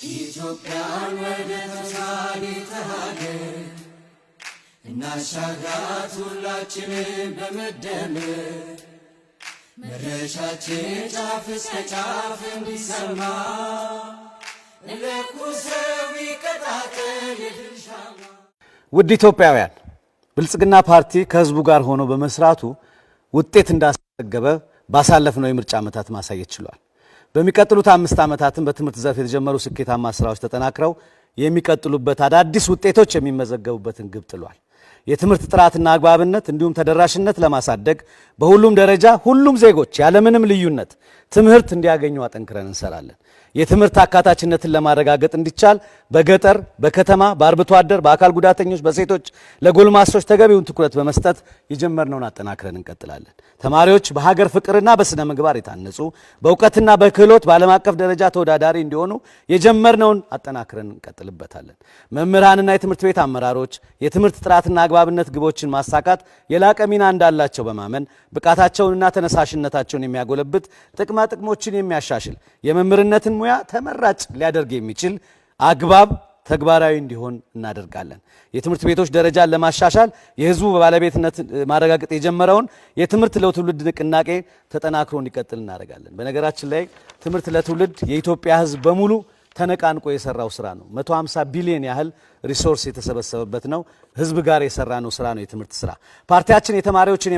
ኢትዮጵያን ወደ ተሳሪተ ሀገር እናሻግራት ሁላችንም በመደመር መድረሻችን ጫፍ እስከ ጫፍ እንዲሰማ ለኩሰው ይቀጣጠል የድርሻማ። ውድ ኢትዮጵያውያን ብልጽግና ፓርቲ ከህዝቡ ጋር ሆኖ በመስራቱ ውጤት እንዳስመዘገበ ባሳለፍነው የምርጫ ዓመታት ማሳየት ችሏል። በሚቀጥሉት 5 ዓመታትም በትምህርት ዘርፍ የተጀመሩ ስኬታማ ስራዎች ተጠናክረው የሚቀጥሉበት አዳዲስ ውጤቶች የሚመዘገቡበትን ግብ ጥሏል። የትምህርት ጥራትና አግባብነት እንዲሁም ተደራሽነት ለማሳደግ በሁሉም ደረጃ ሁሉም ዜጎች ያለምንም ልዩነት ትምህርት እንዲያገኙ አጠንክረን እንሰራለን። የትምህርት አካታችነትን ለማረጋገጥ እንዲቻል በገጠር፣ በከተማ፣ በአርብቶ አደር፣ በአካል ጉዳተኞች፣ በሴቶች፣ ለጎልማሶች ተገቢውን ትኩረት በመስጠት የጀመርነውን አጠናክረን እንቀጥላለን። ተማሪዎች በሀገር ፍቅርና በስነ ምግባር የታነጹ በእውቀትና በክህሎት በዓለም አቀፍ ደረጃ ተወዳዳሪ እንዲሆኑ የጀመርነውን አጠናክረን እንቀጥልበታለን። መምህራንና የትምህርት ቤት አመራሮች የትምህርት ጥራትና አግባብነት ግቦችን ማሳካት የላቀ ሚና እንዳላቸው በማመን ብቃታቸውንና ተነሳሽነታቸውን የሚያጎለብት ጥቅማ ጥቅሞችን የሚያሻሽል የመምህርነትን ሙያ ተመራጭ ሊያደርግ የሚችል አግባብ ተግባራዊ እንዲሆን እናደርጋለን። የትምህርት ቤቶች ደረጃን ለማሻሻል የህዝቡ ባለቤትነት ማረጋገጥ የጀመረውን የትምህርት ለትውልድ ንቅናቄ ተጠናክሮ እንዲቀጥል እናደርጋለን። በነገራችን ላይ ትምህርት ለትውልድ የኢትዮጵያ ህዝብ በሙሉ ተነቃንቆ የሰራው ስራ ነው። 150 ቢሊዮን ያህል ሪሶርስ የተሰበሰበበት ነው። ህዝብ ጋር የሰራነው ስራ ነው የትምህርት ስራ። ፓርቲያችን የተማሪዎችን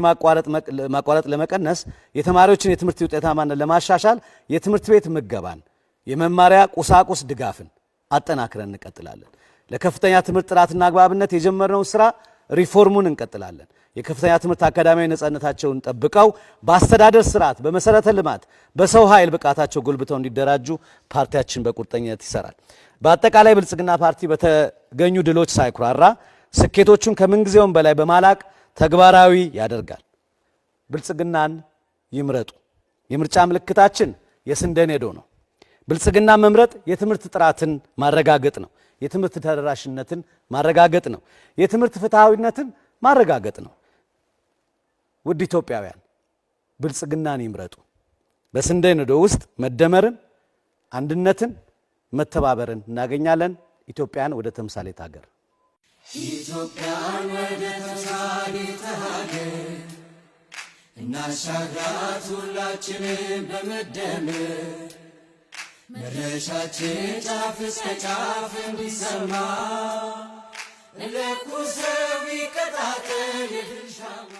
ማቋረጥ ለመቀነስ፣ የተማሪዎችን የትምህርት ውጤታማነት ለማሻሻል የትምህርት ቤት ምገባን፣ የመማሪያ ቁሳቁስ ድጋፍን አጠናክረን እንቀጥላለን። ለከፍተኛ ትምህርት ጥራትና አግባብነት የጀመርነውን ስራ ሪፎርሙን እንቀጥላለን። የከፍተኛ ትምህርት አካዳሚያዊ ነጻነታቸውን ጠብቀው በአስተዳደር ስርዓት፣ በመሰረተ ልማት፣ በሰው ኃይል ብቃታቸው ጎልብተው እንዲደራጁ ፓርቲያችን በቁርጠኝነት ይሰራል። በአጠቃላይ ብልጽግና ፓርቲ በተገኙ ድሎች ሳይኩራራ ስኬቶቹን ከምንጊዜውም በላይ በማላቅ ተግባራዊ ያደርጋል። ብልጽግናን ይምረጡ። የምርጫ ምልክታችን የስንዴ ነዶ ነው። ብልጽግና መምረጥ የትምህርት ጥራትን ማረጋገጥ ነው። የትምህርት ተደራሽነትን ማረጋገጥ ነው። የትምህርት ፍትሃዊነትን ማረጋገጥ ነው። ውድ ኢትዮጵያውያን ብልጽግናን ይምረጡ። በስንዴ ነዶ ውስጥ መደመርን፣ አንድነትን፣ መተባበርን እናገኛለን። ኢትዮጵያን ወደ ተምሳሌት ሀገር ኢትዮጵያን ወደ ተምሳሌት ሀገር እናሻግራት ሁላችንም በመደመር መድረሻችን ጫፍ እስከ ጫፍ እንዲሰማ ለኩሰው ይቀጣጠል የድርሻማ።